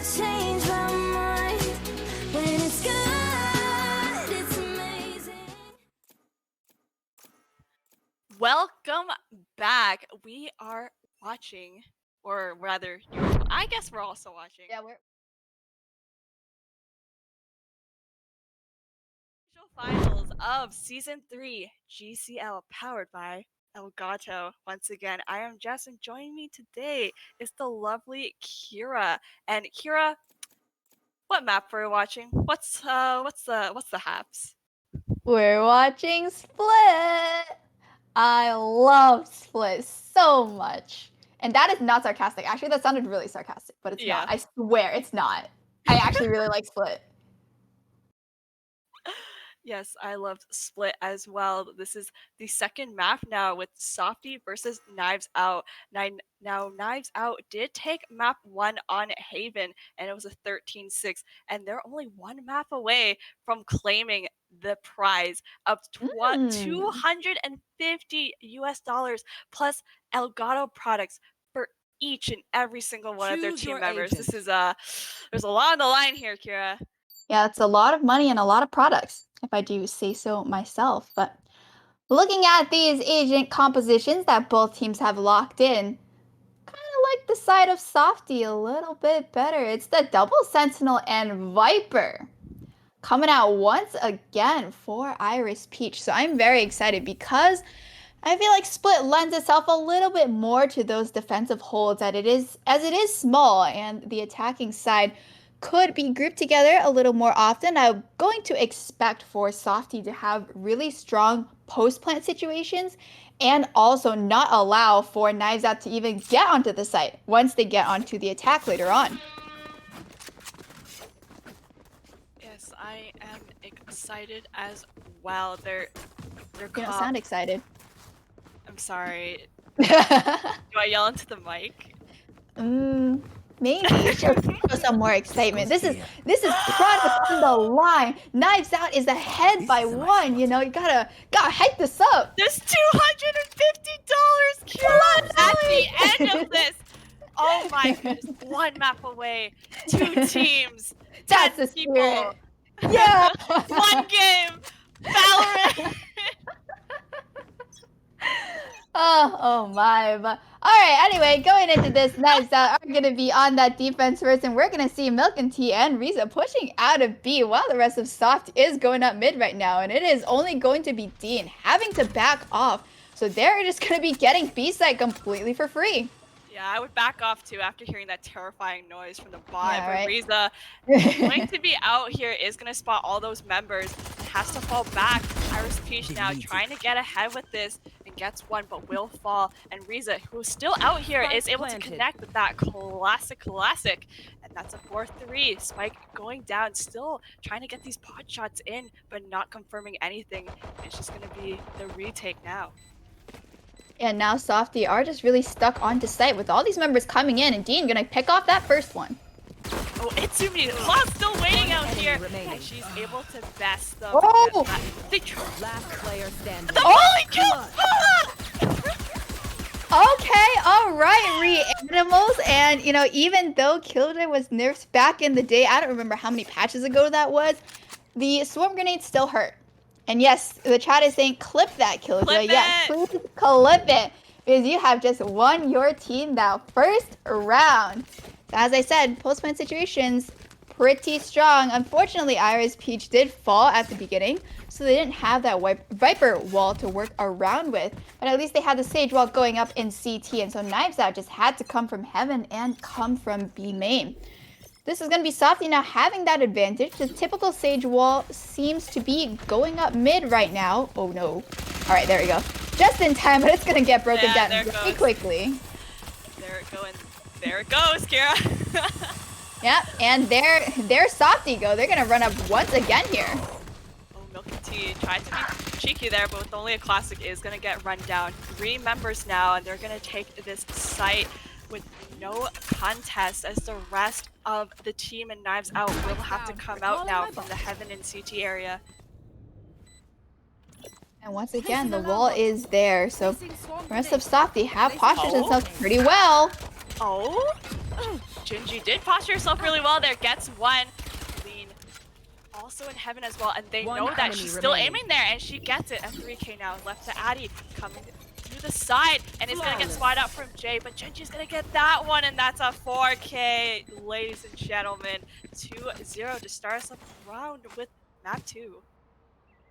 change my mind. When it's good, it's amazing. Welcome back. We are watching, or rather, I guess we're also watching. Yeah, we're Finals of Season 3 GCL powered by Elgato. Once again, I am Jess, and joining me today is the lovely Kira. And Kira, what map are we watching? What's the haps? we're watching Split. I love Split so much. And that is not sarcastic. Actually, that sounded really sarcastic, but it's not. I swear it's not. I actually really like Split. Yes, I loved Split as well. This is the second map now with sofT versus Knives Out. Now Knives Out did take map 1 on Haven, and it was a 13-6, and they're only one map away from claiming the prize of $250 plus Elgato products for each and every single one of their team members. This is there's a lot on the line here, Kira. Yeah, it's a lot of money and a lot of products, if I do say so myself. But looking at these agent compositions that both teams have locked in, kind of like the side of sofT a little bit better. It's the Double Sentinel and Viper coming out once again for Iris Peach. So I'm very excited because I feel like Split lends itself a little bit more to those defensive holds as it is small, and the attacking side could be grouped together a little more often. I'm going to expect for sofT to have really strong post-plant situations and also not allow for Knives Out to even get onto the site once they get onto the attack later on. Yes, I am excited as well. They're You don't sound excited. I'm sorry. Do I yell into the mic? Maybe show some more excitement. This is product on the line. Knives Out is ahead by 1. You know, you gotta hype this up. There's $250 at the end of this. Oh my goodness! One map away, 2 teams, That's 10 the people. spirit. Yeah. 1 game. VALORANT. Oh my. But all right. Anyway, going into this, Knives Out are gonna be on that defense first, and we're gonna see Milk and T and Riza pushing out of B, while the rest of sofT is going up mid right now, and it is only going to be Dean having to back off. So they're just gonna be getting B site completely for free. Yeah, I would back off too after hearing that terrifying noise from the bot. Yeah, but right. Riza going to be out here, is going to spot all those members, has to fall back. Iris Peach now trying to get ahead with this and gets one, but will fall. And Riza, who's still out here, is able to connect with that classic. And that's a 4-3. Spike going down, still trying to get these pot shots in, but not confirming anything. It's just going to be the retake now. And now sofT are just really stuck onto site with all these members coming in, and Dean gonna pick off that first one. Oh, Itsumi still waiting out here, and she's able to best them. Oh! Last player standing. The holy kill! Okay, alright, Reanimals, and you know, even though Killjoy was nerfed back in the day, I don't remember how many patches ago that was, the swarm grenades still hurt. And yes, the chat is saying clip that, Killjoy. Clip yes, it. please clip it, because you have just won your team that first round. So as I said, post-plant situations, pretty strong. Unfortunately, Iris Peach did fall at the beginning, so they didn't have that Viper wall to work around with. But at least they had the Sage wall going up in CT, and so Knives Out just had to come from Heaven and come from B main. This is going to be sofT now having that advantage. The typical Sage wall seems to be going up mid right now. Oh no. All right, there we go. Just in time, but it's going to get broken down very quickly. There it goes, Kira. Yeah, and there sofT go. They're going to run up once again here. Oh, Milk and T tried to be cheeky there, but with only a classic is going to get run down. 3 members now, and they're going to take this site with no contest, as the rest of the team and Knives Out will have to come out now from the Heaven and CT area. And once again, the wall is there, so the rest of sofT have postured themselves pretty well. Oh? Gingy did posture herself really well there, gets one. Lean also in heaven as well, and they One know that enemy she's still remaining. aiming there, and she gets it. And 3K now left to Addy, coming through the side, and it's gonna get spotted out from Jay, but Gingy's gonna get that one, and that's a 4K, ladies and gentlemen. 2-0 to start us up round with map 2.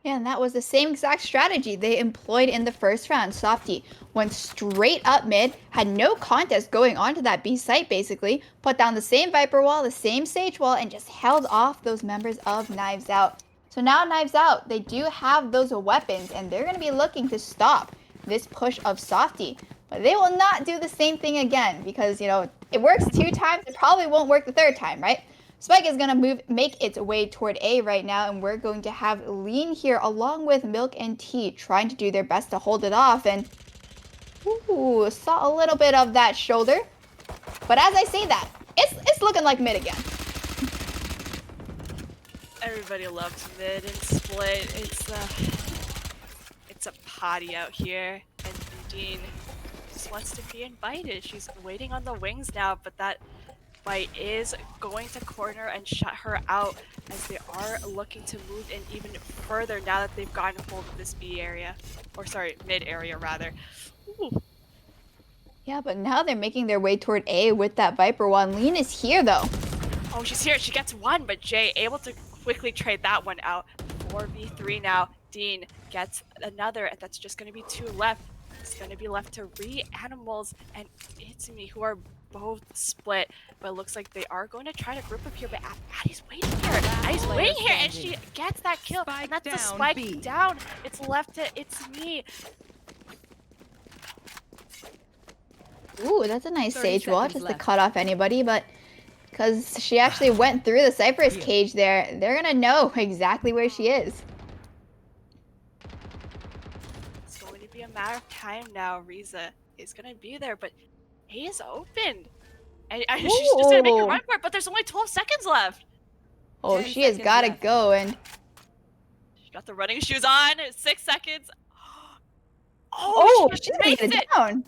Yeah, and that was the same exact strategy they employed in the first round. sofT went straight up mid, had no contest going on to that B site basically, put down the same Viper wall, the same Sage wall, and just held off those members of Knives Out. So now Knives Out, they do have those weapons, and they're going to be looking to stop this push of sofT. But they will not do the same thing again because, you know, it works 2 times, it probably won't work the 3rd time, right? Spike is going to make its way toward A right now, and we're going to have Lean here along with Milk and Tea trying to do their best to hold it off. And, ooh, saw a little bit of that shoulder. But as I say that, it's looking like mid again. Everybody loves mid and split. It's a party out here, and Dean just wants to be invited. She's waiting on the wings now, but that fight is going to corner and shut her out as they are looking to move in even further now that they've gotten hold of this B area. Or sorry, mid area rather. Ooh. Yeah, but now they're making their way toward A with that Viper wall. And Lean is here though. Oh, she's here. She gets one, but Jay able to quickly trade that one out. 4v3 now. Dean gets another, and that's just going to be 2 left. It's going to be left to Re-Animals and It's Me, who are both split, but it looks like they are going to try to group up here, but Addie's waiting here. Addie's waiting here, and she gets that kill. And that's the spike down. It's left to It's Me. Ooh, that's a nice 30 Sage wall seconds just left. to cut off anybody, but because she actually went through the Cypress cage there, they're going to know exactly where she is. It's going to be a matter of time now. Riza is going to be there, but A is open. And she's just going to make a run for it, but there's only 12 seconds left. Oh, 10 she has seconds got to left. go, and She got the running shoes on. 6 seconds. oh, she she's just going makes to get it. it down.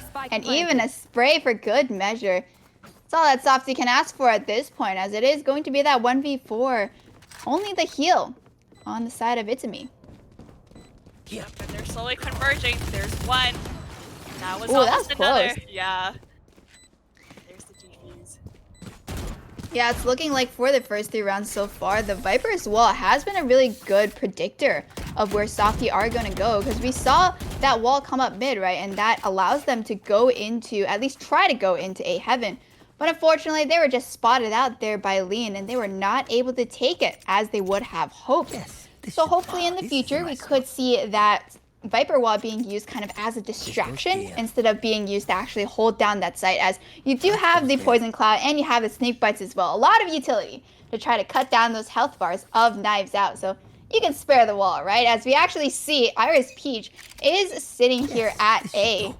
Spike And planted. even a spray for good measure. That's all that sofT can ask for at this point, as it is going to be that 1v4. Only the heal on the side of It's Me. Yep, and they're slowly converging. There's one. That was Ooh, almost that's another. close. Yeah. There's the defuse. Yeah, it's looking like for the first 3 rounds so far, the Viper's wall has been a really good predictor of where sofT are going to go, because we saw that wall come up mid, right? And that allows them to go into, at least try to go into A heaven. But unfortunately, they were just spotted out there by Lean, and they were not able to take it as they would have hoped. So hopefully in the future, we could see that Viper wall being used kind of as a distraction instead of being used to actually hold down that site, as you do have the Poison Cloud and you have the Snake Bites as well. A lot of utility to try to cut down those health bars of Knives Out. So you can spare the wall, right? As we actually see Iris Peach is sitting here at A.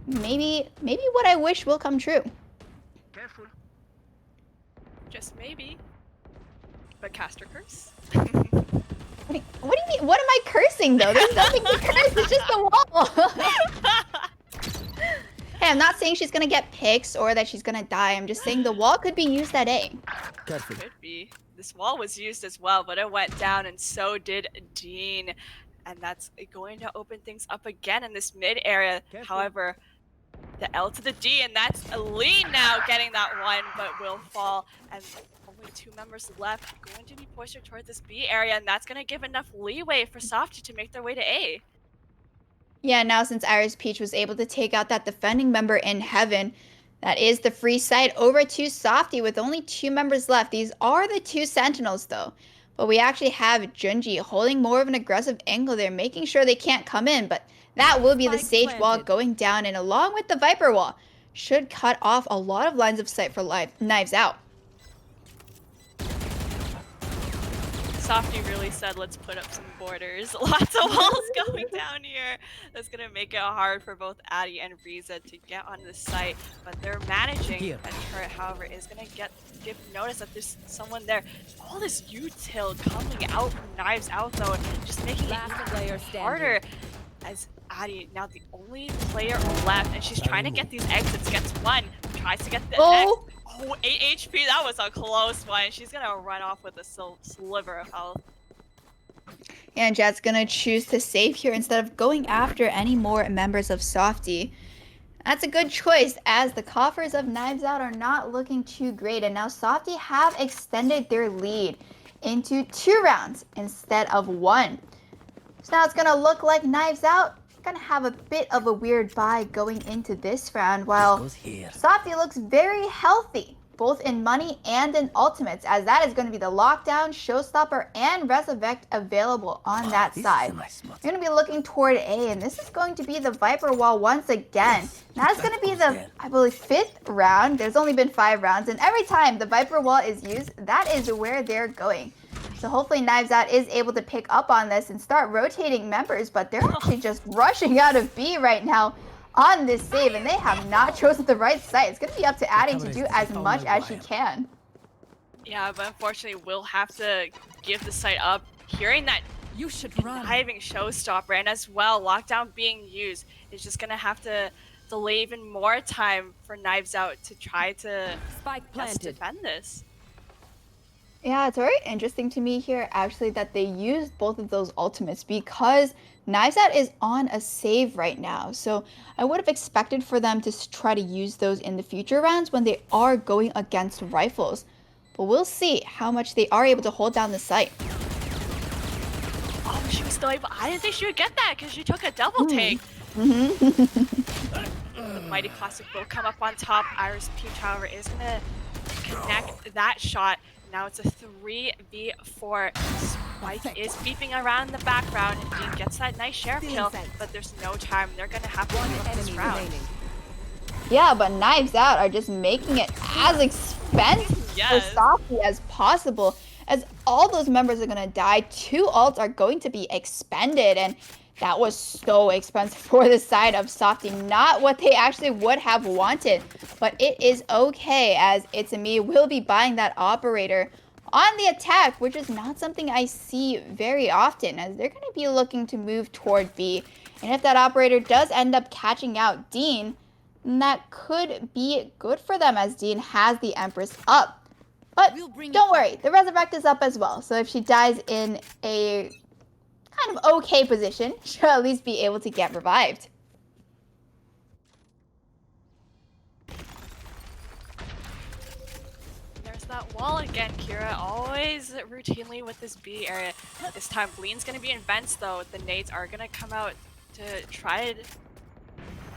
Maybe what I wish will come true. Careful. Just maybe. But caster curse. What do you mean? What am I cursing though? There's nothing to curse. It's just the wall. Hey, I'm not saying she's gonna get picks or that she's gonna die. I'm just saying the wall could be used at A. Careful. Could be. This wall was used as well, but it went down, and so did Dean. And that's going to open things up again in this mid area. Careful. However, the L to the D, and that's Lean now getting that one, but will fall. And only 2 members left, going to be pushed toward this B area, and that's going to give enough leeway for sofT to make their way to A. Yeah, now since Iris Peach was able to take out that defending member in heaven, that is the free site over to sofT with only 2 members left. These are the 2 Sentinels though. But we actually have Junji holding more of an aggressive angle there, making sure they can't come in. But that will be the Spike Sage wall planted. going down, and along with the Viper wall, should cut off a lot of lines of sight for Knives Out. sofT really said, let's put up some borders. Lots of walls going down here. That's going to make it hard for both Addy and Riza to get on the site. But they're managing. Here. And turret, however, is going to give notice that there's someone there. All this util coming out from Knives Out, though, just making Last it player even standing. harder. as Addie now the only player left, and she's trying to get these exits. Gets one, tries to get the next. Oh, 8 HP. That was a close one. She's gonna run off with a sliver of health. And Jet's gonna choose to save here instead of going after any more members of sofT. That's a good choice, as the coffers of Knives Out are not looking too great, and now sofT have extended their lead into 2 rounds instead of 1. So now it's gonna look like Knives Out gonna have a bit of a weird buy going into this round, while sofT looks very healthy, both in money and in ultimates, as that is going to be the lockdown, showstopper, and resurrect available on that side. You're going to be looking toward A, and this is going to be the Viper wall once again. That's going to be the, I believe, 5th round. There's only been 5 rounds, and every time the Viper wall is used, that is where they're going. So hopefully Knives Out is able to pick up on this and start rotating members, but they're actually just rushing out of B right now on this save, and they have not chosen the right site. It's going to be up to Addie to do as much as she can. Yeah, but unfortunately we'll have to give the site up. Hearing that You should run. conniving showstopper, and as well lockdown being used, is just going to have to delay even more time for Knives Out to try to Spike just planted. defend this. Yeah, it's very interesting to me here, actually, that they used both of those ultimates, because Knives Out is on a save right now. So I would have expected for them to try to use those in the future rounds when they are going against rifles. But we'll see how much they are able to hold down the site. Oh, she was still able. I didn't think she would get that because she took a double take. The Mighty Classic will come up on top. Iris Peach, however, is going to connect that shot. Now it's a 3v4. Spike is beeping around the background, and Dean gets that nice sheriff kill, but there's no time. They're going to have to give this round. Yeah, but Knives Out are just making it as expensive for sofT as possible, as all those members are going to die. 2 ults are going to be expended, and that was so expensive for the side of sofT. Not what they actually would have wanted, but it is okay, as It's a Me will be buying that operator on the attack, which is not something I see very often, as they're going to be looking to move toward B. And if that operator does end up catching out Dean, then that could be good for them, as Dean has the Empress up. But don't worry, the Resurrect is up as well, so if she dies in a kind of okay position, she'll at least be able to get revived. There's that wall again, Kira. Always routinely with this B area. This time, Bleen's gonna be in vents though. The nades are gonna come out to try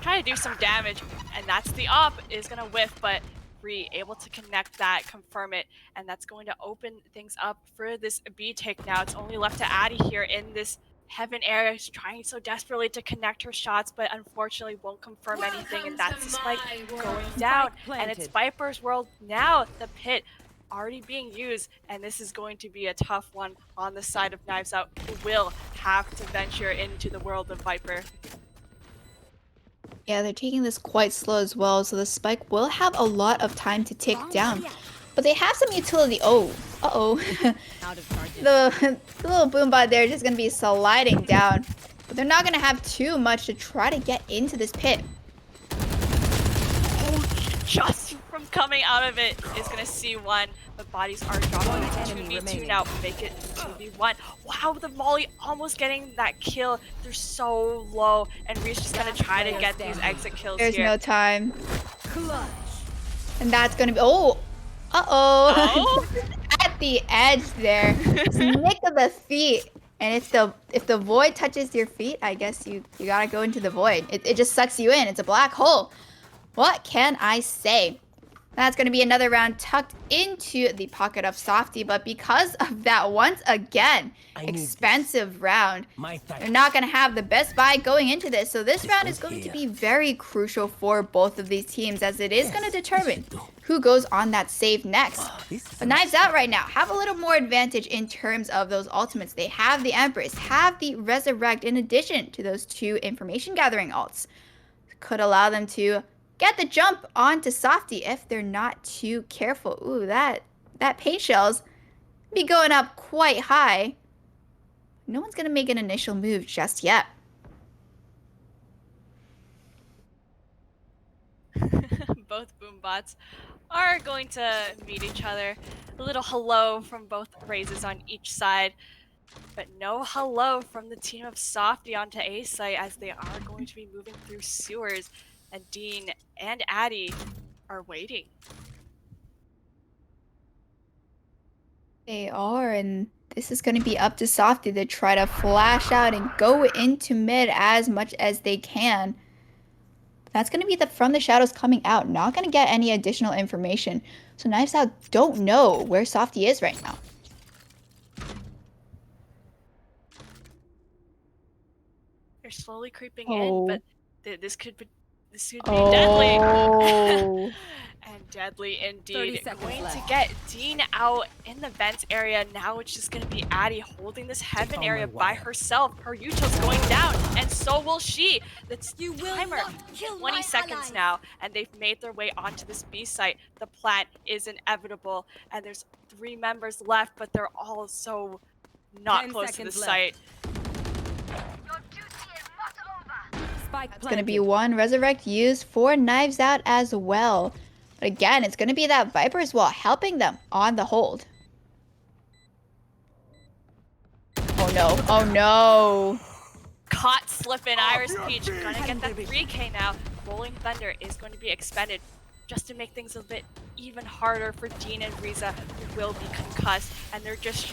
to do some damage, and that's the op is gonna whiff, but Bree able to connect that, confirm it, and that's going to open things up for this B take now. It's only left to Addie here in this heaven area. She's trying so desperately to connect her shots, but unfortunately won't confirm anything, and that's the spike going down. And it's Viper's world now. The pit already being used, and this is going to be a tough one on the side of Knives Out, who will have to venture into the world of Viper. Yeah, they're taking this quite slow as well, so the spike will have a lot of time to tick down. But they have some utility. Oh, uh-oh. the little boombot there is just going to be sliding down. But they're not going to have too much to try to get into this pit. Oh, just from coming out of it is going to see one. The bodies are dropping to 2v2 now. Make it 2v1. Wow, the volley almost getting that kill. They're so low, and Reese just going to try to get these exit kills There's here. no time. And that's going to be... Oh! Uh-oh! Oh? At the edge there. Nick of the feet. And if the void touches your feet, I guess you gotta go into the void. It just sucks you in. It's a black hole. What can I say? That's going to be another round tucked into the pocket of sofT, but because of that, once again, expensive round, they're not going to have the best buy going into this. So this round is going to be very crucial for both of these teams, as it is going to determine who goes on that save next. But Knives Out right now have a little more advantage in terms of those ultimates. They have the Empress, have the Resurrect, in addition to those 2 information gathering ults. Could allow them to get the jump onto sofT if they're not too careful. Ooh, that paint shell's be going up quite high. No one's gonna make an initial move just yet. both boombots are going to meet each other. A little hello from both raises on each side, but no hello from the team of sofT onto A site as they are going to be moving through sewers, and Dean and Addy are waiting. They are, and this is going to be up to sofT to try to flash out and go into mid as much as they can. That's going to be from the shadows coming out. Not going to get any additional information. So Knives Out don't know where sofT is right now. They're slowly creeping in, but this could be deadly. Oh. And deadly 30 indeed. seconds Going left. to get Dean out in the vents area. Now it's just going to be Addy holding this heaven area by herself. Her util's going down, and so will she. That's timer. 20 seconds now, and they've made their way onto this B site. The plant is inevitable, and there's 3 members left, but they're all so not 10 close to the seconds left. site. Spike It's going to be one resurrect used for Knives Out as well. But again, it's going to be that Viper's Wall helping them on the hold. Oh no, oh no. Caught slipping. Iris Peach gonna get that 3K now. Rolling Thunder is going to be expended just to make things a bit even harder for Dean and Riza, who will be concussed, and they're just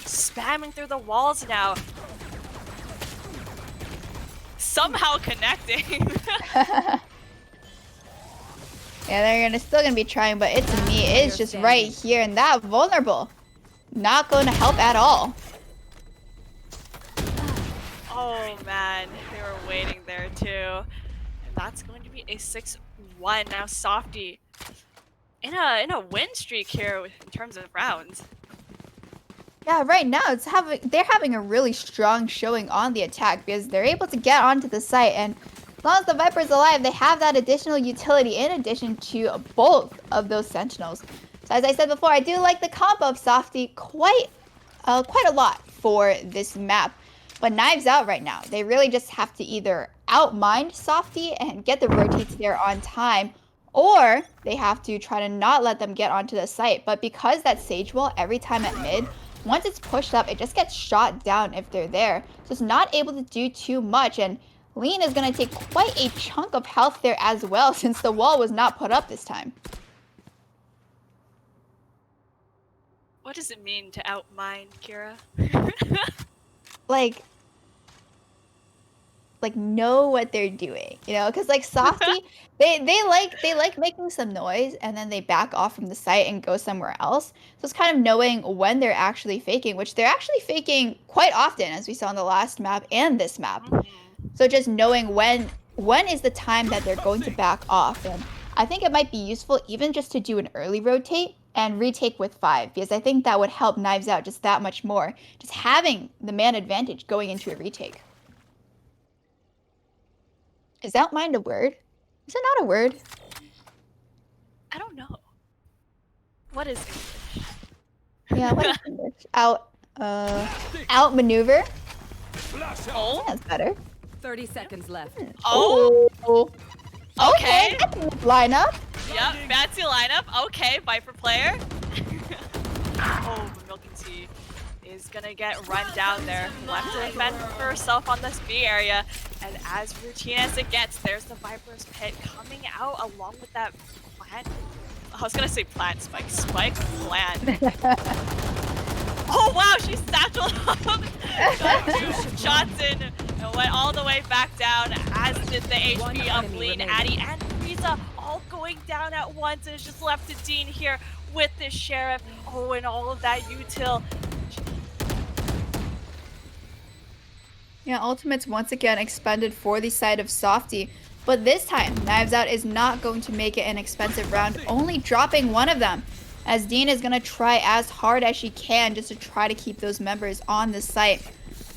spamming through the walls now. Somehow connecting. Yeah, they're still gonna be trying, but It's Me is just right here, and that vulnerable. Not going to help at all. Oh man, they were waiting there too. And that's going to be a 6-1. Now sofT in a win streak here in terms of rounds. Yeah, right now they're having a really strong showing on the attack because they're able to get onto the site, and as long as the Viper's alive, they have that additional utility in addition to both of those Sentinels. So as I said before, I do like the combo of sofT quite a lot for this map. But Knives Out right now, they really just have to either outmind sofT and get the rotates there on time, or they have to try to not let them get onto the site. But because that Sage Wall every time at mid, once it's pushed up, it just gets shot down if they're there. So it's not able to do too much, and Lean is going to take quite a chunk of health there as well since the wall was not put up this time. What does it mean to outmind, Kira? Like know what they're doing, you know, because like sofT, they like making some noise and then they back off from the site and go somewhere else. So it's kind of knowing when they're actually faking, which they're actually faking quite often, as we saw in the last map and this map. So just knowing when is the time that they're going to back off, and I think it might be useful even just to do an early rotate and retake with 5, because I think that would help Knives Out just that much more, just having the man advantage going into a retake. Is outmind a word? Is it not a word? I don't know. What is English? Yeah, what is English? Outmaneuver? Oh, That's better. 30 seconds left. oh, Okay. okay. That's a good lineup. Yep, fancy lineup. Okay, Viper player. Oh, Milky Tea is gonna get run down there. Left to defend for herself on this B area. And as routine as it gets, there's the Viper's Pit coming out along with that plant. I was gonna say plant spike. Spike plant. Oh wow, she satcheled up. Got 2 shots in and went all the way back down, as did the HP of Lean, Addy, and Riza, all going down at once. And it's just left to Dean here with this Sheriff. Oh, and all of that util. Yeah, ultimates once again expended for the side of sofT, but this time Knives Out is not going to make it an expensive round, only dropping one of them, as Dean is going to try as hard as she can just to try to keep those members on the site.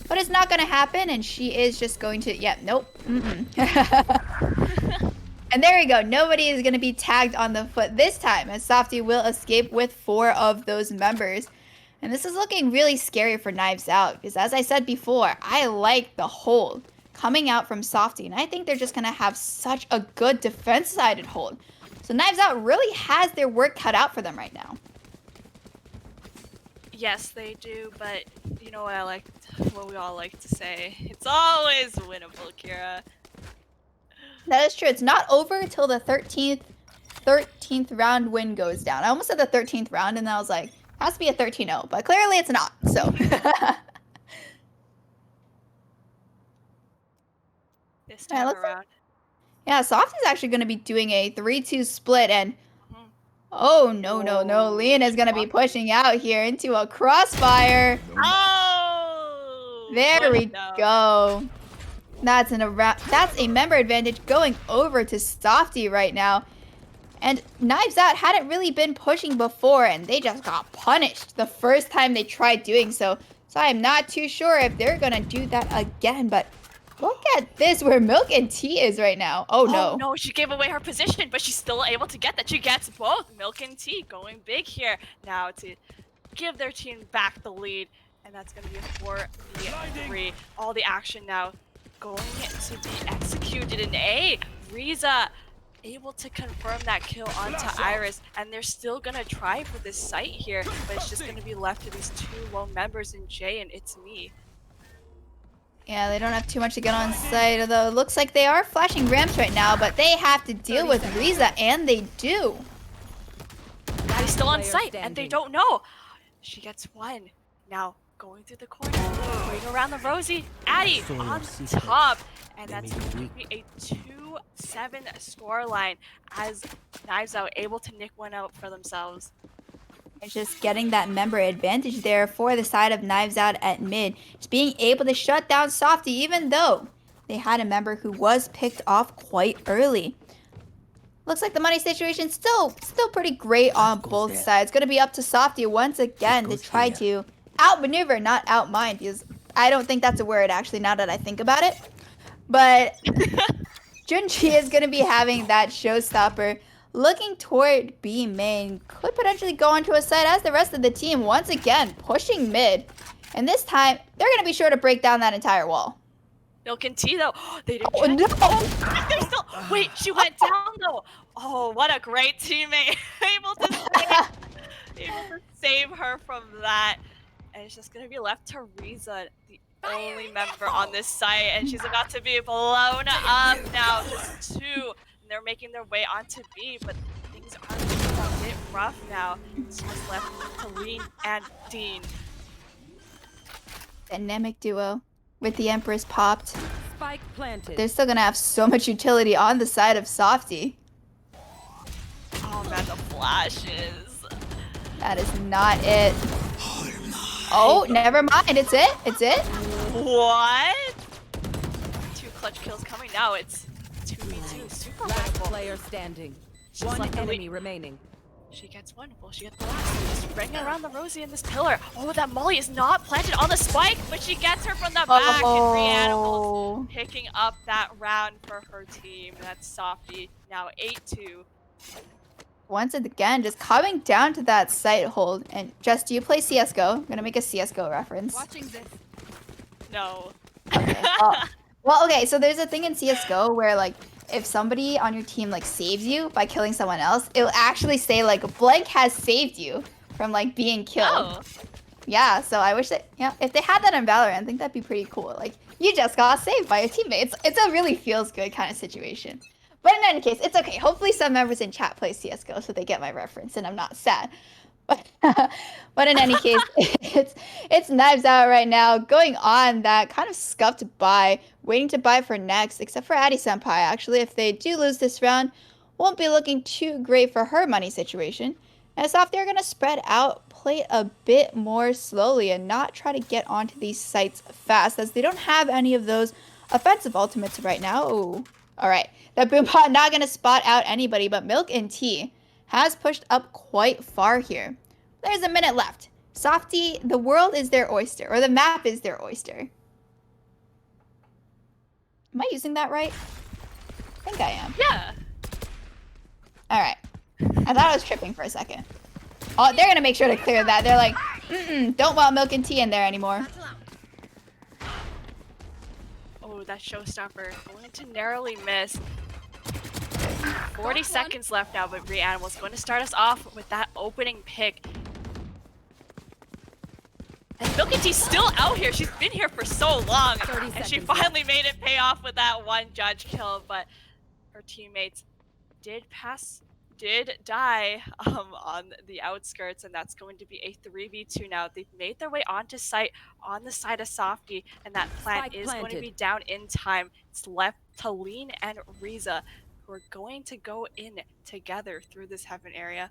But it's not going to happen, and she is just going to, yeah, nope. And there we go. Nobody is going to be tagged on the foot this time, as sofT will escape with 4 of those members. And this is looking really scary for Knives Out, because as I said before, I like the hold coming out from sofT, and I think they're just going to have such a good defense-sided hold. So Knives Out really has their work cut out for them right now. Yes, they do, but you know what we all like to say. It's always winnable, Kira. That is true. It's not over until the 13th round win goes down. I almost said the 13th round, and then I was like, has to be a 13-0, but clearly it's not. So. This Yeah, time looks like- around. Yeah, sofT is actually going to be doing a 3-2 split, and oh, no. Leon is going to be pushing out here into a crossfire. Oh! There we no. go. That's a member advantage going over to sofT right now. And Knives Out hadn't really been pushing before, and they just got punished the first time they tried doing so. So I'm not too sure if they're going to do that again, but look at this, where Milk and Tea is right now. Oh, no. Oh, no, she gave away her position, but she's still able to get that. She gets both. Milk and Tea going big here now to give their team back the lead. And that's going to be a 4v3. All the action now going to be executed in A. Riza able to confirm that kill onto Iris. And they're still going to try for this site here, but it's just going to be left to these two lone members in J and It's Me. Yeah, they don't have too much to get on site, although it looks like they are flashing ramps right now, but they have to deal with Riza, and they do. He's still on Player site, and they standing. don't know. She gets one. Now, going through the corner, going around the Rosie. Addy on top, and that's going to be a 2-7 scoreline as Knives Out able to nick one out for themselves. It's just getting that member advantage there for the side of Knives Out at mid. Just being able to shut down sofT, even though they had a member who was picked off quite early. Looks like the money situation still pretty great on both sides. Going to be up to sofT once again to try to outmaneuver, not outmind. Because I don't think that's a word, actually, now that I think about it. But Junji is going to be having that showstopper. Looking toward B main, could potentially go onto a side as the rest of the team once again pushing mid. And this time, they're going to be sure to break down that entire wall. Milk and Tea, though, they didn't Oh, check. no. They're still, wait, she went down, though. Oh, what a great teammate. able to save her from that. And it's just going to be left to Riza, the only member on this site. And she's about to be blown up now. Just two. And they're making their way onto B, but things are getting a bit rough now. It's just left to Lean and Dean. Dynamic duo with the Empress popped. Spike planted. They're still going to have so much utility on the side of sofT. Oh man, the flashes. That is not it. Oh, never mind. It's it. It's it. What? Two clutch kills coming now. It's 2v2. Super Last winnable. player standing. She's One left the enemy lead. remaining. She gets one. Will she get the last? Just ringing around the Rosie in this pillar. Oh, that Molly is not planted on the spike, but she gets her from the back. And Reanimals picking up that round for her team. That's sofT. Now 8-2. Once again, just coming down to that site hold. And Jess, do you play CSGO? I'm going to make a CSGO reference. Watching this. No. Okay. Well, okay, so there's a thing in CSGO where, like, if somebody on your team, like, saves you by killing someone else, it'll actually say, like, blank has saved you from, like, being killed. Oh. Yeah, so I wish that, yeah, if they had that in Valorant, I think that'd be pretty cool. Like, you just got saved by a teammate. It's a really feels good kind of situation. But in any case, it's okay. Hopefully some members in chat play CSGO so they get my reference and I'm not sad. But in any case, it's Knives Out right now, going on that kind of scuffed buy, waiting to buy for next, except for Addy Senpai. Actually, if they do lose this round, won't be looking too great for her money situation. And sofT, they're going to spread out, play a bit more slowly, and not try to get onto these sites fast, as they don't have any of those offensive ultimates right now. Ooh. All right, that Boombot not going to spot out anybody, but Milk and Tea has pushed up quite far here. There's a minute left. sofT, the world is their oyster, or the map is their oyster. Am I using that right? I think I am. Yeah. All right. I thought I was tripping for a second. Oh, they're going to make sure to clear that. They're like, don't want Milk and Tea in there anymore. Oh, that showstopper going to narrowly miss. 40 seconds left now, but Reanimal's going to start us off with that opening pick. And Milky T's still out here. She's been here for so long. 30 And she seconds left. finally made it pay off with that one judge kill, but her teammates did die on the outskirts, and that's going to be a 3v2 now. They've made their way onto site on the side of sofT, and that plant Spike is going to planted. be down in time. It's left to Lean and Riza, who are going to go in together through this heaven area.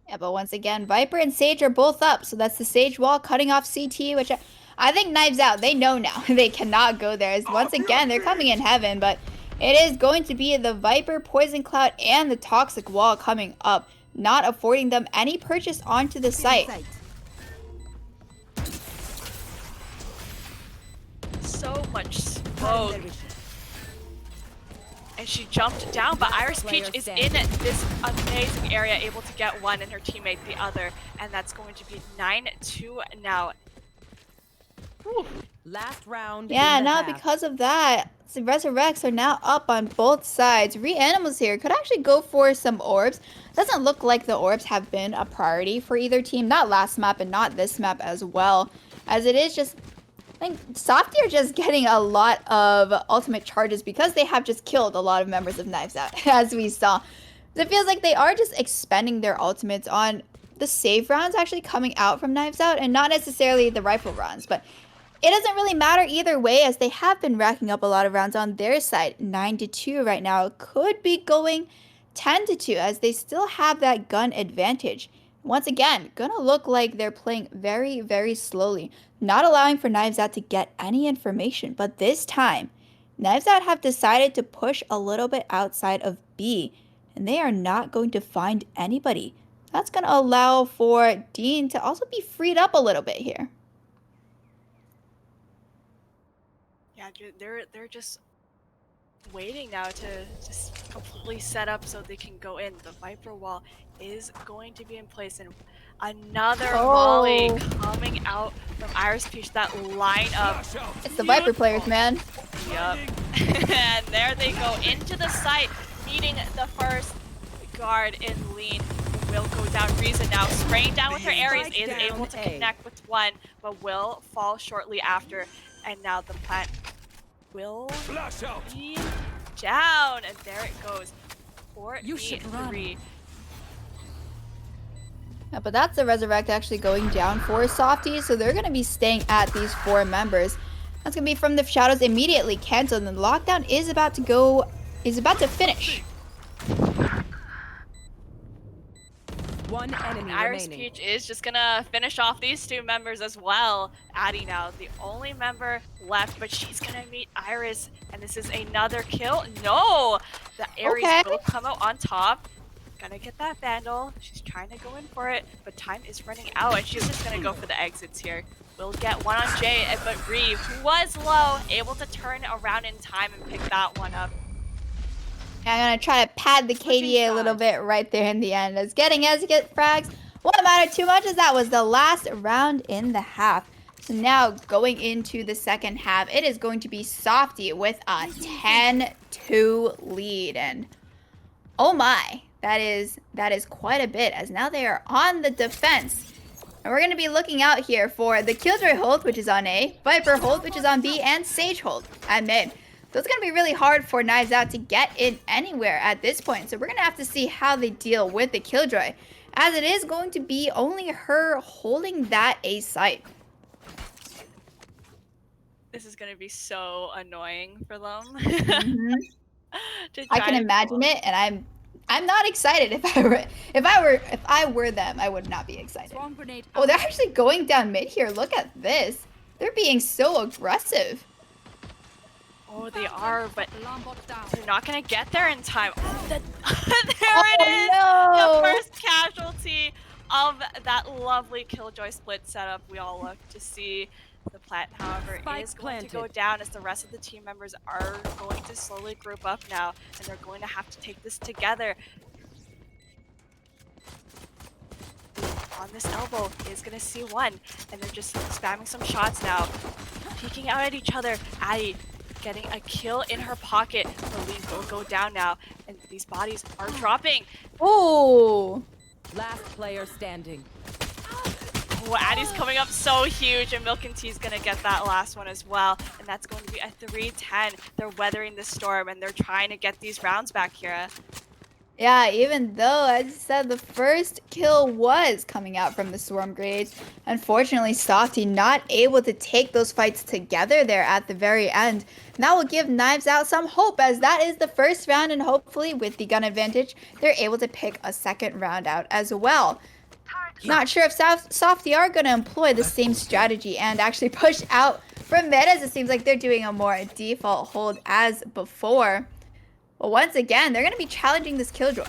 Yeah, but once again, Viper and Sage are both up, so that's the Sage wall cutting off CT, which I think Knives Out, they know now. They cannot go there. Once again, they're coming in heaven, but it is going to be the Viper, Poison Cloud, and the Toxic Wall coming up, not affording them any purchase onto the site. So much smoke. And she jumped down, but Iris Peach is in this amazing area, able to get one and her teammate the other. And that's going to be 9-2 now. Whew. Last round. Yeah, in the now half. because of that, the Resurrects are now up on both sides. Reanimals here could actually go for some orbs. Doesn't look like the orbs have been a priority for either team. Not last map and not this map as well. As it is just, I think sofT are just getting a lot of ultimate charges because they have just killed a lot of members of Knives Out, as we saw. It feels like they are just expending their ultimates on the save rounds actually coming out from Knives Out and not necessarily the rifle rounds, but it doesn't really matter either way as they have been racking up a lot of rounds on their side. 9-2 right now. Could be going 10-2 as they still have that gun advantage. Once again, gonna look like they're playing very, very slowly, not allowing for Knives Out to get any information. But this time, Knives Out have decided to push a little bit outside of B, and they are not going to find anybody. That's gonna allow for Dean to also be freed up a little bit here. Yeah, they're just waiting now to just completely set up so they can go in. The Viper wall is going to be in place, and another volley coming out from Iris Peach. That lineup. It's the Viper players, man. Yup. And there they go into the site, meeting the first guard in Lean. Will go down. Riza now spraying down with her Ares, is able to connect with one, but will fall shortly after. And now the plant will be down, and there it goes. 4v3. Yeah, but that's the Resurrect actually going down for sofT, so they're going to be staying at these 4 members. That's going to be from the shadows immediately canceled, and the lockdown is about to finish. One enemy Iris remaining. Peach is just gonna finish off these 2 members as well. Addie now, the only member left, but she's gonna meet Iris, and this is another kill. No! The Ares will come out on top. Gonna get that Vandal. She's trying to go in for it, but time is running out, and she's just gonna go for the exits here. We'll get one on Jay, but Reeve, who was low, able to turn around in time and pick that one up. I'm going to try to pad the KDA a little bit right there in the end. As getting frags won't matter too much as that was the last round in the half. So now going into the second half, it is going to be sofT with a 10-2 lead. And oh my, that is quite a bit as now they are on the defense. And we're going to be looking out here for the Killjoy hold, which is on A, Viper hold, which is on B, and Sage hold at mid. So it's going to be really hard for Knives Out to get in anywhere at this point. So we're going to have to see how they deal with the Killjoy, as it is going to be only her holding that A site. This is gonna be so annoying for them. I can imagine it, and I'm not excited. If I were them, I would not be excited. Oh, they're actually going down mid here. Look at this. They're being so aggressive. Oh, they are, but they're not gonna get there in time. Oh, there it is! No. The first casualty of that lovely Killjoy split setup we all look to see. The plant, however, is going to go down as the rest of the team members are going to slowly group up now, and they're going to have to take this together. On this elbow is going to see one, and they're just spamming some shots now, peeking out at each other. Addie getting a kill in her pocket. The lead will go down now, and these bodies are dropping. Oh, Last player standing. Oh, Addie's coming up so huge, and Milk and Tea's gonna get that last one as well. And that's going to be a 3-10. They're weathering the storm, and they're trying to get these rounds back here. yeah, even though, as you said, the first kill was coming out from the Swarm Grenades, unfortunately, sofT not able to take those fights together there at the very end. And that will give Knives Out some hope, as that is the first round, and hopefully with the gun advantage, they're able to pick a second round out as well. Not sure if sofT are going to employ the same strategy and actually push out from mid, as it seems like they're doing a more default hold as before. Well, once again, they're going to be challenging this Killjoy.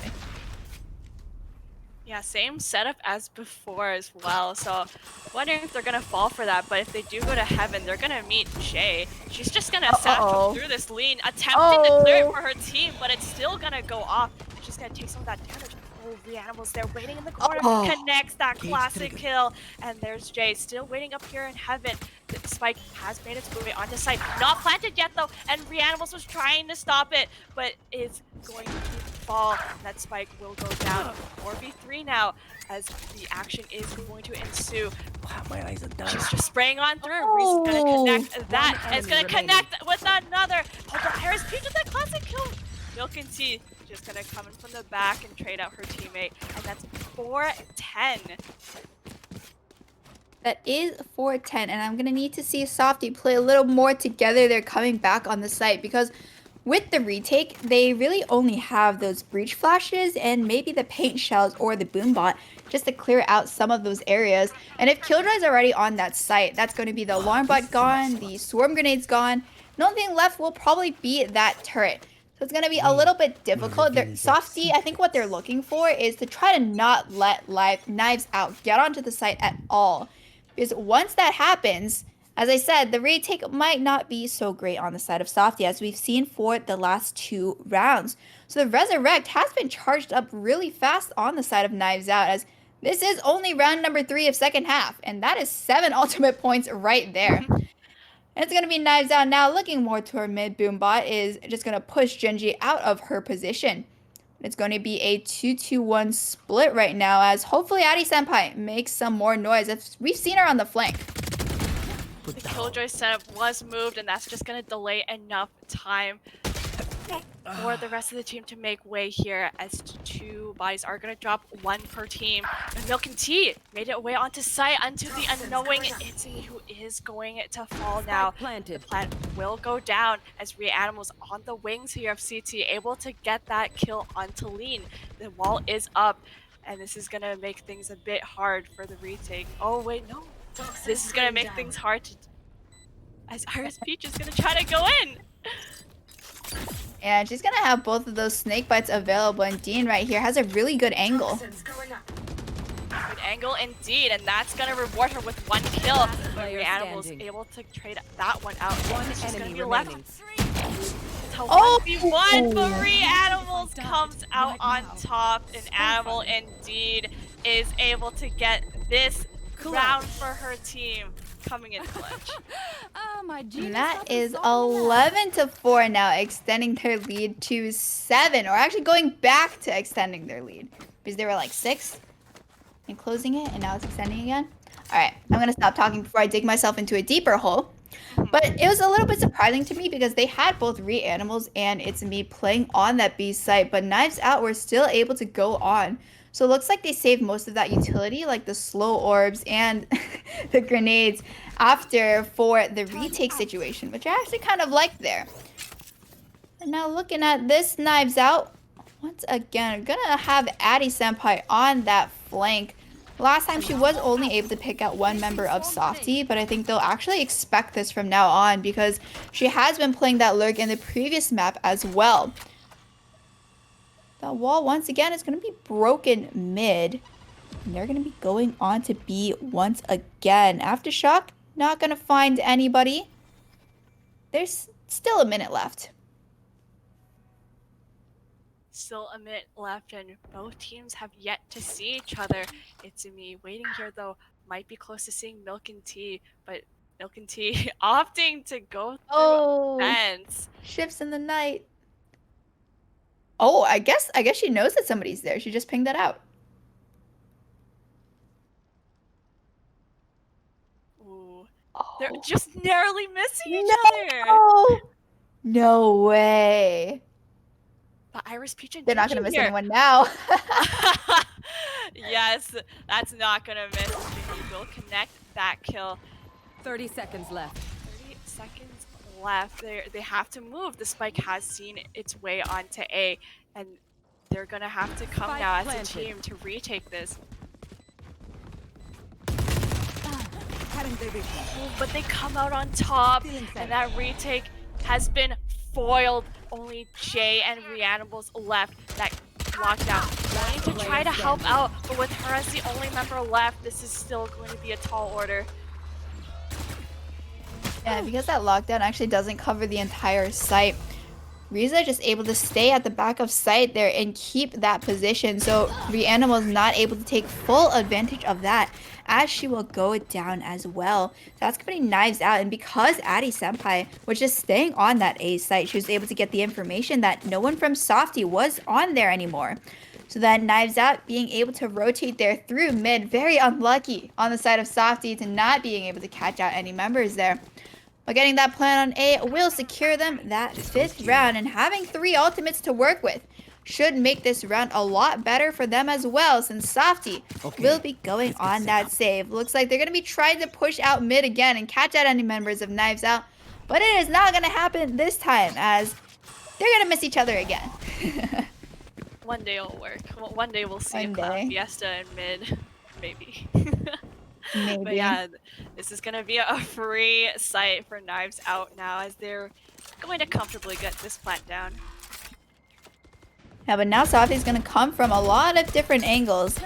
Yeah, same setup as before as well. So wondering if they're gonna fall for that, but if they do go to heaven, they're gonna meet Jay. She's just gonna satchel through this lean, attempting to clear it for her team, but it's still gonna go off. And she's gonna take some of that damage. Oh, the animals there waiting in the corner, connects that classic kill. And there's Jay still waiting up here in heaven. The spike has made its way onto site. Not planted yet though, and Reanimals was trying to stop it, but it's going to fall. That spike will go down. 4v3 now, as the action is going to ensue. Wow, my eyes are done. She's just spraying on through. Reese's gonna connect that, and it's gonna connect with another. Oh, but Harris Peach with that classic kill. Milk and Tea just gonna come in from the back and trade out her teammate, and that's 4-10. That is 4-10, and I'm going to need to see sofT play a little more together. They're coming back on the site, because with the retake, they really only have those breach flashes and maybe the paint shells or the boom bot just to clear out some of those areas. And if Killjoy's already on that site, that's going to be the alarm bot gone, the swarm grenades gone. The only thing left will probably be that turret. So it's going to be a little bit difficult. sofT, I think what they're looking for is to try to not let Knives Out get onto the site at all. Because once that happens, as I said, the retake might not be so great on the side of sofT, as we've seen for the last 2 rounds. So the Resurrect has been charged up really fast on the side of Knives Out, as this is only round number 3 of second half, and that is 7 ultimate points right there. And it's going to be Knives Out now, looking more toward mid. Boombot is just going to push Genji out of her position. It's going to be a 2-2-1 split right now, as hopefully Addie Senpai makes some more noise. We've seen her on the flank. The Killjoy setup was moved, and that's just going to delay enough time for the rest of the team to make way here, as 2 bodies are going to drop, 1 per team. And Milk and Tea made it way onto site, onto the unknowing Itzy, who is going to fall now. The plant will go down, as Reanimals on the wings here of CT, able to get that kill onto Lean. The wall is up, and this is going to make things a bit hard for the retake. Oh, wait, no. This is going to make things hard to... as Iris Peach is going to try to go in. And she's going to have both of those snake bites available. And Dean right here has a really good angle. Good angle indeed, and that's going to reward her with 1 kill. But Reanimal's able to trade that one out. She's going to be left with 3. It's a 1v1, but Reanimals comes out on top. And Animal indeed is able to get this round for her team, coming in clutch. And that is 11-4 now, extending their lead to 7, or actually going back to extending their lead, because they were like 6 and closing it, and now it's extending again. All right, I'm gonna stop talking before I dig myself into a deeper hole. But it was a little bit surprising to me, because they had both Reanimals and It's Me playing on that B site, but Knives Out were still able to go on. So it looks like they saved most of that utility, like the slow orbs and the grenades, after for the retake situation, which I actually kind of liked there. And now looking at this Knives Out, once again, I'm gonna have Addie Senpai on that flank. Last time she was only able to pick out 1 member of sofT, but I think they'll actually expect this from now on, because she has been playing that lurk in the previous map as well. The wall, once again, is going to be broken mid. And they're going to be going on to B once again. Aftershock, not going to find anybody. There's still a minute left. Still a minute left, and both teams have yet to see each other. It's me waiting here, though. Might be close to seeing Milk and Tea, but Milk and Tea opting to go through fence. Shifts in the night. Oh, I guess she knows that somebody's there. She just pinged that out. Ooh. They're Oh. just narrowly missing each other. No! No way. But Iris, Peach, and They're not gonna Gingy miss here. anyone now. Yes, that's not gonna miss. Gingy will connect that kill. 30 seconds left. 30 seconds left. They have to move. The spike has seen its way onto A, and they're gonna have to come Spike now as planted. a team to retake this. But they come out on top, and that retake has been foiled. Only Jay and Reanimal's left that locked down. Going to try to help out, but with her as the only member left, this is still going to be a tall order. Yeah, because that lockdown actually doesn't cover the entire site. Riza just able to stay at the back of site there and keep that position. So Reanimal is not able to take full advantage of that, as she will go down as well. So that's going to be Knives Out. And because Addy Senpai was just staying on that A site, she was able to get the information that no one from sofT was on there anymore. So then Knives Out being able to rotate there through mid. Very unlucky on the side of sofT to not being able to catch out any members there. But getting that plan on A will secure them that 5th round, and having 3 ultimates to work with should make this round a lot better for them as well, since sofT will be going on that save. Looks like they're going to be trying to push out mid again and catch out any members of Knives Out, but it is not going to happen this time, as they're going to miss each other again. One day it'll work. One day we'll see One a Cloud day. Fiesta in mid. Maybe. Maybe. But yeah, this is going to be a free site for Knives Out now, as they're going to comfortably get this plant down. Yeah, but now sofT is going to come from a lot of different angles,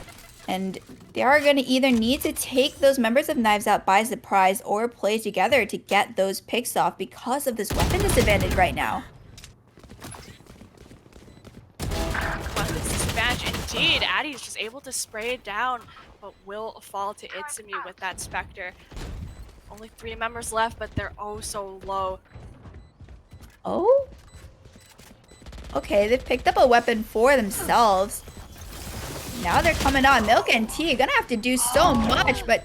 and they are going to either need to take those members of Knives Out by surprise or play together to get those picks off because of this weapon disadvantage right now. Weapons disadvantage indeed. Addy's just able to spray it down, but will fall to Itsumi with that Spectre. Only 3 members left, but they're oh so low. Oh? Okay, they've picked up a weapon for themselves. Now they're coming on. Milk and Tea gonna have to do so much, but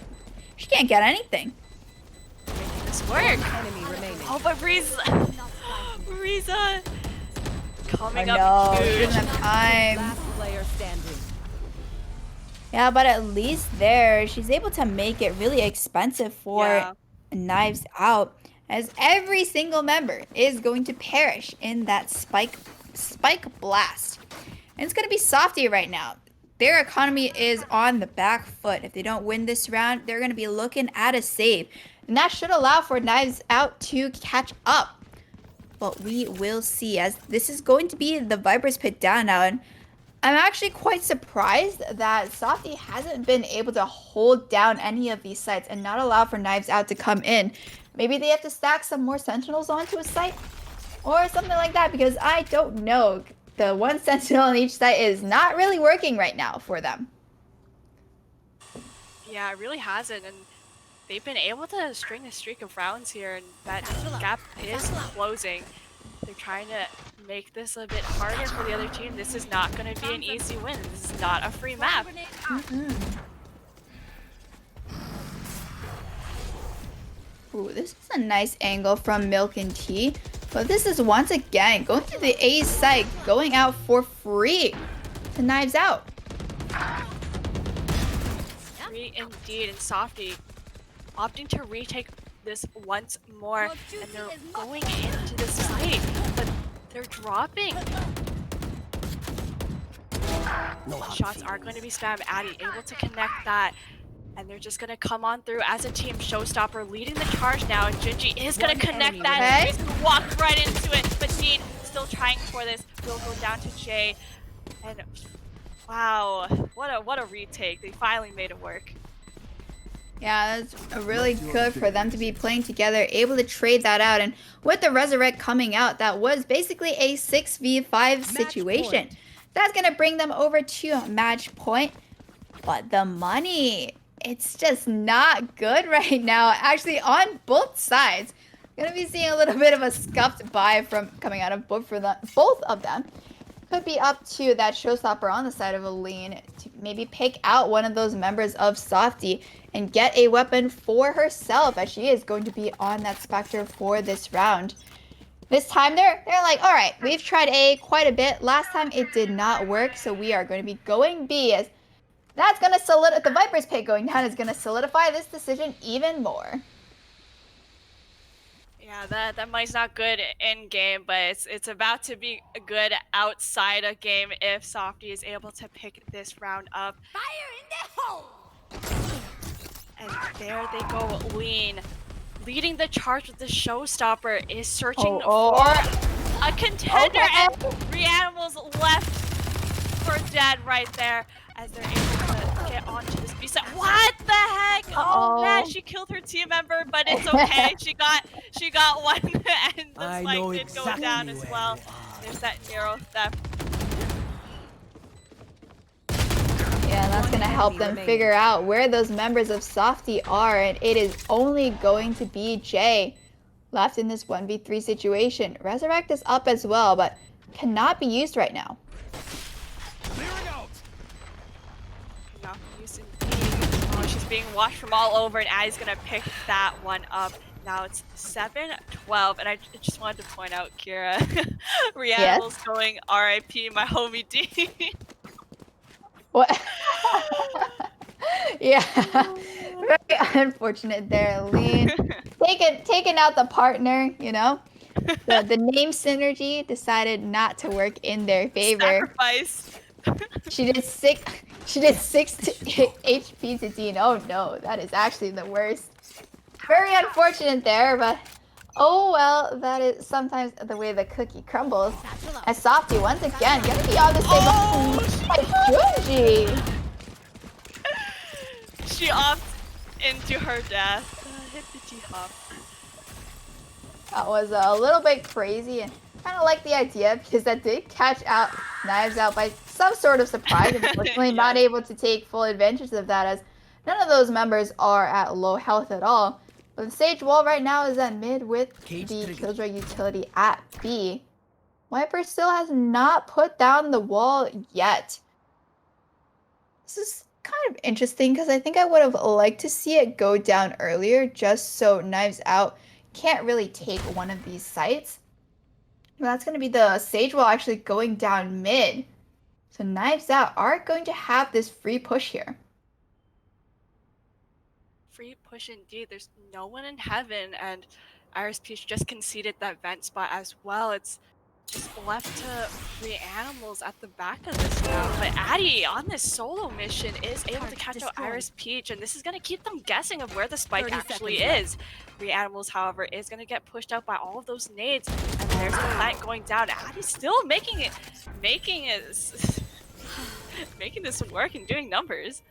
she can't get anything. Making this work. Enemy remaining. Oh, but Riza coming Oh up no, she huge. doesn't have time. Last player standing. Yeah, but at least there, she's able to make it really expensive for Yeah. Knives Out, as every single member is going to perish in that spike blast. And it's going to be sofT right now. Their economy is on the back foot. If they don't win this round, they're going to be looking at a save. And that should allow for Knives Out to catch up. But we will see, as this is going to be the Viper's Pit down now. And I'm actually quite surprised that sofT hasn't been able to hold down any of these sites and not allow for Knives Out to come in. Maybe they have to stack some more sentinels onto a site or something like that, because I don't know. The one sentinel on each site is not really working right now for them. Yeah, it really hasn't, and they've been able to string a streak of rounds here, and that gap is closing. They're trying to make this a bit harder for the other team. This is not going to be an easy win. This is not a free map. Ooh, this is a nice angle from Milk and Tea. But this is once again going to the A site, going out for free to Knives Out. Free indeed, and sofT opting to retake this once more, and they're going into the site, but they're dropping. Shots are going to be spammed. Addy able to connect that, and they're just going to come on through as a team. Showstopper leading the charge now, and Gingy is going to connect that. Okay. He's going to walk right into it, but Dean still trying for this. Will go down to Jay, and wow, what a retake. They finally made it work. Yeah, that's really good for them to be playing together, able to trade that out. And with the Resurrect coming out, that was basically a 6v5 situation. That's going to bring them over to match point. But the money, it's just not good right now. Actually, on both sides, going to be seeing a little bit of a scuffed buy from coming out of both of them. Could be up to that showstopper on the side of a lean to maybe pick out one of those members of sofT and get a weapon for herself, as she is going to be on that Spectre for this round. This time they're like, all right, we've tried A quite a bit. Last time it did not work, so we are going to be going B, as that's going to solidify, the Viper's pick going down is going to solidify this decision even more. Yeah, that money's not good in game, but it's about to be good outside of game if sofT is able to pick this round up. Fire in the hole! And there they go, lean. Leading the charge with the showstopper is searching for a contender, and Reanimal's left for dead right there as they're able to get onto this B side. What the heck? Oh man, she killed her team member, but it's okay. she got one, and the spike did go down as well. There's that narrow theft. Yeah, that's going to help them figure out where those members of sofT are, and it is only going to be Jay left in this 1v3 situation. Resurrect is up as well, but cannot be used right now. Not used indeed. Oh, she's being watched from all over, and Addie's going to pick that one up. Now it's 7-12, and I just wanted to point out, Kira, Reanimal's going RIP, my homie D. What? Yeah, very unfortunate there, Lean. Taking out the partner, you know. The name synergy decided not to work in their favor. Sacrifice. She did 6 HP to Dean. Oh no, that is actually the worst. Very unfortunate there, but oh well, that is sometimes the way the cookie crumbles. As sofT once again gonna be on the same. Junji. She opts into her death. Hit the T-hop. That was a little bit crazy, and kind of like the idea because that did catch out Knives Out by some sort of surprise. Unfortunately, not able to take full advantage of that, as none of those members are at low health at all. But the Sage Wall right now is at mid with the Killjoy utility at B. Viper still has not put down the wall yet. This is kind of interesting because I think I would have liked to see it go down earlier, just so Knives Out can't really take one of these sites. But that's going to be the Sage Wall actually going down mid. So Knives Out are going to have this free push here. Free push indeed. There's no one in heaven, and Iris Peach just conceded that vent spot as well. It's just left to Reanimals at the back of this now. But Addie on this solo mission is able to catch out Iris Peach, and this is going to keep them guessing of where the spike actually is. Reanimals, however, is going to get pushed out by all of those nades, and there's the plant going down. Addie's still making this work and doing numbers.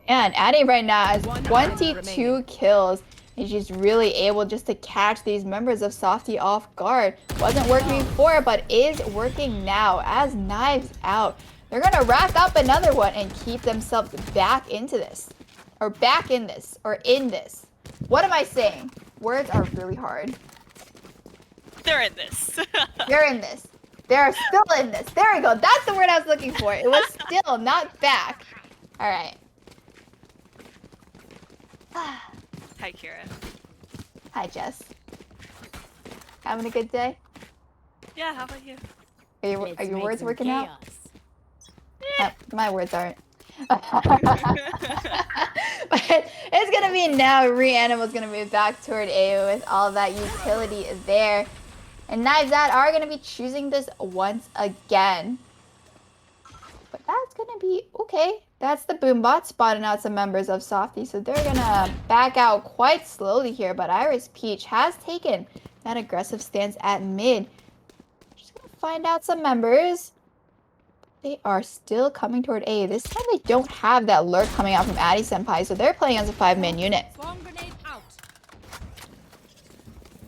Yeah, and Addie right now has 22 kills, and she's really able just to catch these members of sofT off guard. Wasn't working before, but is working now as Knives Out. They're gonna rack up another one and keep themselves back into this. Or back in this. Or in this. What am I saying? Words are really hard. They're in this. They're in this. They're still in this. There we go. That's the word I was looking for. It was still, not back. Alright. Hi, Kira. Hi, Jess. Having a good day? Yeah, how about you? Are your words working out? My words aren't. But it's gonna be now. Reanimal's gonna move back toward A with all that utility there, and Knives Out are gonna be choosing this once again. But that's gonna be okay. That's the Boombot spotting out some members of sofT, so they're gonna back out quite slowly here. But Iris Peach has taken that aggressive stance at mid. Just gonna find out some members. They are still coming toward A. This time they don't have that lurk coming out from Addie Senpai, so they're playing as a 5-man unit.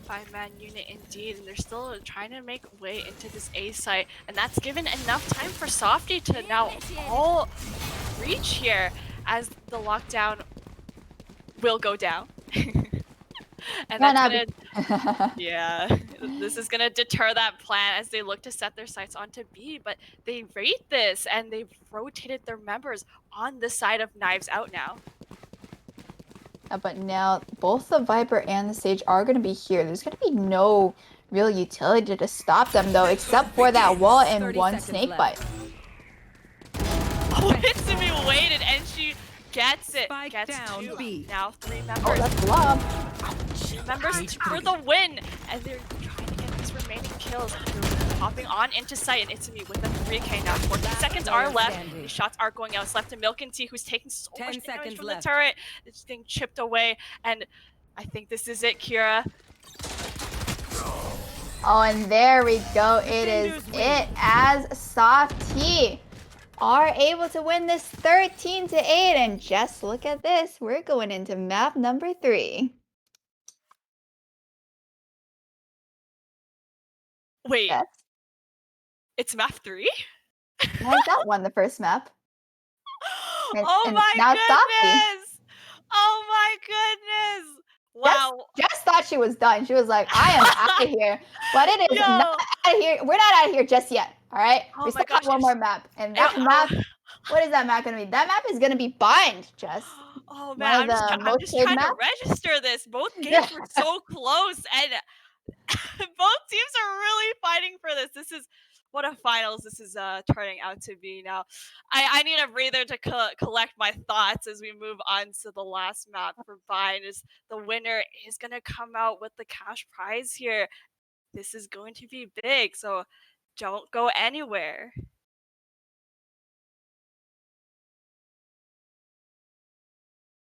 5-man unit indeed, and they're still trying to make way into this A site, and that's given enough time for sofT to now all reach here as the lockdown will go down. And that's gonna, yeah, This is gonna deter that plan as they look to set their sights onto B, but they rate this and they've rotated their members on the side of Knives Out now. But now both the Viper and the Sage are going to be here. There's going to be no real utility to stop them though, except for that wall and 30 one seconds snake left. bite. Oh, Hitsumi waited and she gets it. Spike Gets down, 2. B. Now 3 Oh, members. that's love. 2 members for the win. And they're trying to get these remaining kills. They're popping on into sight, and Hitsumi with a 3K now. 14 seconds are player left. standing. The shots are going out. It's left to Milk and T, who's taking so 10 much damage seconds from left. the turret. It's getting chipped away. And I think this is it, Kira. Oh, and there we go. It is it as sofT are able to win this 13-8. And just look at this. We're going into map number 3. Wait, Yes. it's map 3? Guys, that won the first map. And- Oh and my now it's sofT. goodness! Oh my goodness! Wow. Just thought she was done. She was like, I am out of here. But it is Yo. not out of here. We're not out of here just yet. All right? Oh We my still have gosh, one if more she- map. And that map, what is that map going to be? That map is going to be Bind, Jess. Oh One man, of the I'm most just played trying to maps. register this. Both games were so close, and both teams are really fighting for this. This is what a finals this is turning out to be now. I need a breather to collect my thoughts as we move on to the last map for Bind. Is the winner is going to come out with the cash prize here. This is going to be big, so don't go anywhere.